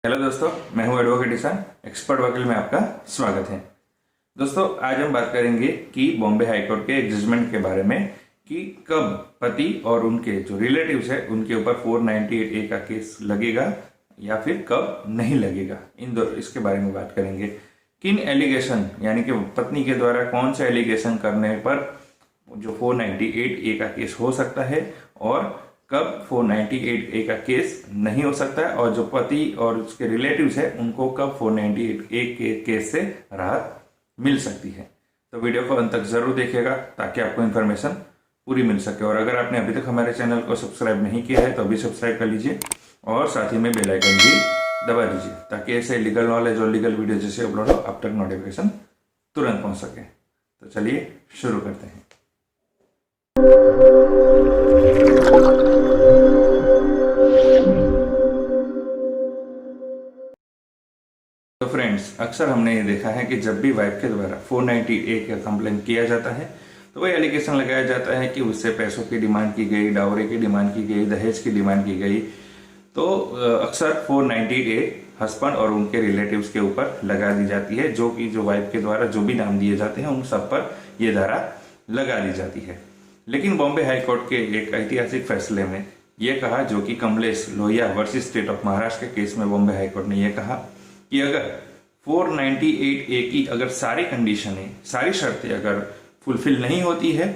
Hello दोस्तों, मैं हूं एडवोकेट ईशान, एक्सपर्ट वकील में आपका स्वागत है। दोस्तों, आज हम बात करेंगे कि बॉम्बे हाईकोर्ट के एक जजमेंट के बारे में कि कब पति और उनके जो रिलेटिव्स है उनके ऊपर 498A का केस लगेगा या फिर कब नहीं लगेगा। इसके बारे में बात करेंगे। किन एलिगेशन यानी कि पत्नी के द्वारा कौन से एलिगेशन करने पर जो 498A का केस हो सकता है और कब 498A का केस नहीं हो सकता है, और जो पति और उसके रिलेटिव्स है उनको कब 498A के केस से राहत मिल सकती है। तो वीडियो को अंत तक जरूर देखिएगा ताकि आपको इन्फॉर्मेशन पूरी मिल सके। और अगर आपने अभी तक हमारे चैनल को सब्सक्राइब नहीं किया है तो अभी सब्सक्राइब कर लीजिए और साथ ही में बेल आइकन भी दबा दीजिए ताकि ऐसे लीगल नॉलेज और लीगल वीडियो जैसे अपलोड हो आप तक नोटिफिकेशन तुरंत पहुंच सके। तो चलिए शुरू करते हैं। तो फ्रेंड्स, अक्सर हमने ये देखा है कि जब भी वाइफ के द्वारा 498A का कंप्लेन किया जाता है तो वही एलिगेशन लगाया जाता है कि उससे पैसों की डिमांड की गई, डाउरी की डिमांड की गई, दहेज की डिमांड की गई। तो अक्सर 498A हस्बैंड और उनके रिलेटिव्स के ऊपर लगा दी जाती है, जो कि जो वाइफ के द्वारा जो भी नाम दिए जाते हैं उन सब पर यह धारा लगा दी जाती है। लेकिन बॉम्बे हाईकोर्ट के एक ऐतिहासिक फैसले में यह कहा, जो कि Kamlesh Lohia versus state of Maharashtra के केस में बॉम्बे हाईकोर्ट ने यह कहा कि अगर 498A की अगर सारी कंडीशनें, सारी शर्तें अगर फुलफिल नहीं होती है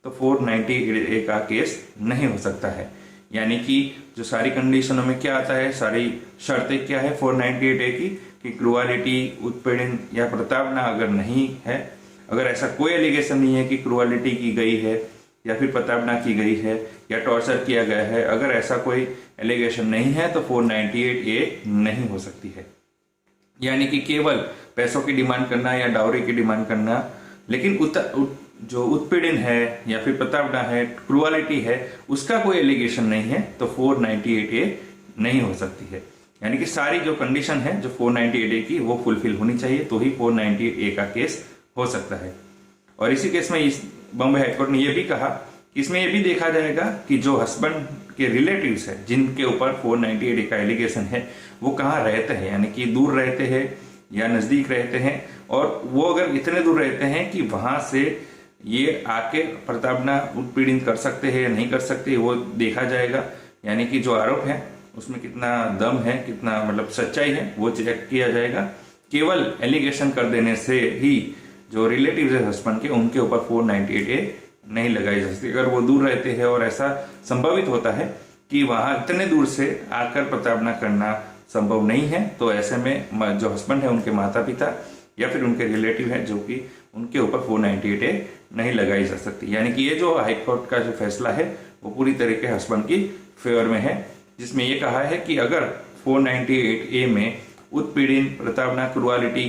तो 498A का केस नहीं हो सकता है। यानी कि जो सारी कंडीशनों में क्या आता है, सारी शर्तें क्या है 498A की, कि क्रुअलिटी, उत्पीड़न या प्रताड़ना अगर नहीं है, अगर ऐसा कोई एलिगेशन नहीं है कि क्रुअलिटी की गई है या फिर प्रताड़ना की गई है या टॉर्चर किया गया है, अगर ऐसा कोई एलिगेशन नहीं है तो 498A नहीं हो सकती है। यानी कि केवल पैसों की डिमांड करना या डाउरी की डिमांड करना, लेकिन जो उत्पीड़न है या फिर प्रताड़ना है, क्रुअलिटी है, उसका कोई एलिगेशन नहीं है तो 498A नहीं हो सकती है। यानी कि सारी जो कंडीशन है जो 498A की वो फुलफिल होनी चाहिए तो ही 498A का केस हो सकता है। और इसी केस में बॉम्बे हाईकोर्ट ने यह भी कहा कि इसमें यह भी देखा जाएगा कि जो हस्बैंड के रिलेटिव्स है जिनके ऊपर 498A का एलिगेशन है वो कहाँ रहते हैं, यानी कि दूर रहते हैं या नजदीक रहते हैं, और वो अगर इतने दूर रहते हैं कि वहां से ये आके प्रताड़ना, उत्पीड़न कर सकते हैं या नहीं कर सकते, वो देखा जाएगा। यानी कि जो आरोप है उसमें कितना दम है, कितना मतलब सच्चाई है, वो चेक किया जाएगा। केवल एलिगेशन कर देने से ही जो रिलेटिव्स है हस्बैंड के, उनके ऊपर 498A नहीं लगाई जा सकती। अगर वो दूर रहते हैं और ऐसा संभावित होता है कि वहां इतने दूर से आकर प्रताड़ना करना संभव नहीं है तो ऐसे में जो हस्बैंड है उनके माता पिता या फिर उनके रिलेटिव है जो कि उनके ऊपर 498A नहीं लगाई जा सकती। यानी कि ये जो हाईकोर्ट का जो फैसला है वो पूरी तरीके हस्बैंड की फेवर में है, जिसमें ये कहा है कि अगर 498A में उत्पीड़न, प्रताड़ना, क्रुअलिटी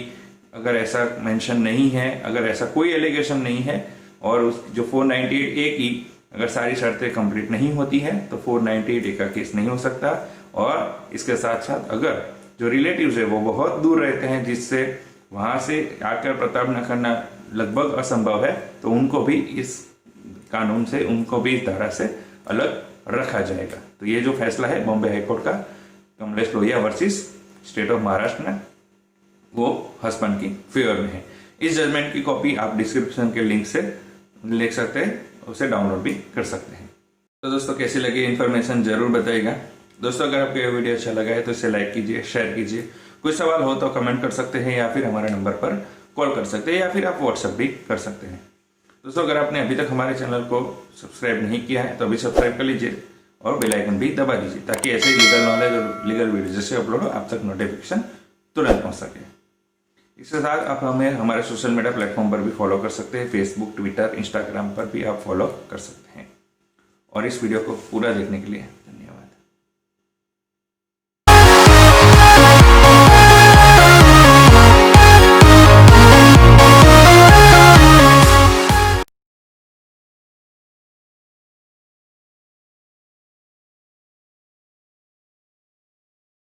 अगर ऐसा मेंशन नहीं है, अगर ऐसा कोई एलिगेशन नहीं है और उस जो 498A की अगर सारी शर्तें कंप्लीट नहीं होती है तो 498A का केस नहीं हो सकता। और इसके साथ साथ अगर जो रिलेटिव्स है वो बहुत दूर रहते हैं जिससे वहां से आकर प्रताड़ना करना लगभग असंभव है तो उनको भी इस कानून से, उनको भी इस धारा से अलग रखा जाएगा। तो ये जो फैसला है बॉम्बे हाईकोर्ट का Kamlesh Lohia versus state of Maharashtra में, वो हस्बैंड की फेवर में है। इस जजमेंट की कॉपी आप डिस्क्रिप्शन के लिंक से ले सकते हैं, उसे डाउनलोड भी कर सकते हैं। तो दोस्तों, कैसी लगी इन्फॉर्मेशन जरूर बताइएगा। दोस्तों, अगर आपको ये वीडियो अच्छा लगा है तो इसे लाइक कीजिए, शेयर कीजिए। कोई सवाल हो तो कमेंट कर सकते हैं या फिर हमारे नंबर पर कॉल कर सकते हैं या फिर आप व्हाट्सएप भी कर सकते हैं। दोस्तों, अगर आपने अभी तक हमारे चैनल को सब्सक्राइब नहीं किया है तो अभी सब्सक्राइब कर लीजिए और बेल आइकन भी दबा दीजिए ताकि ऐसे ही लीगल नॉलेज और लीगल वीडियो जैसे अपलोड हो आप तक नोटिफिकेशन तुरंत पहुंच सके। इसके साथ आप हमें हमारे सोशल मीडिया प्लेटफॉर्म पर भी फॉलो कर सकते हैं, फेसबुक, ट्विटर, इंस्टाग्राम पर भी आप फॉलो कर सकते हैं। और इस वीडियो को पूरा देखने के लिए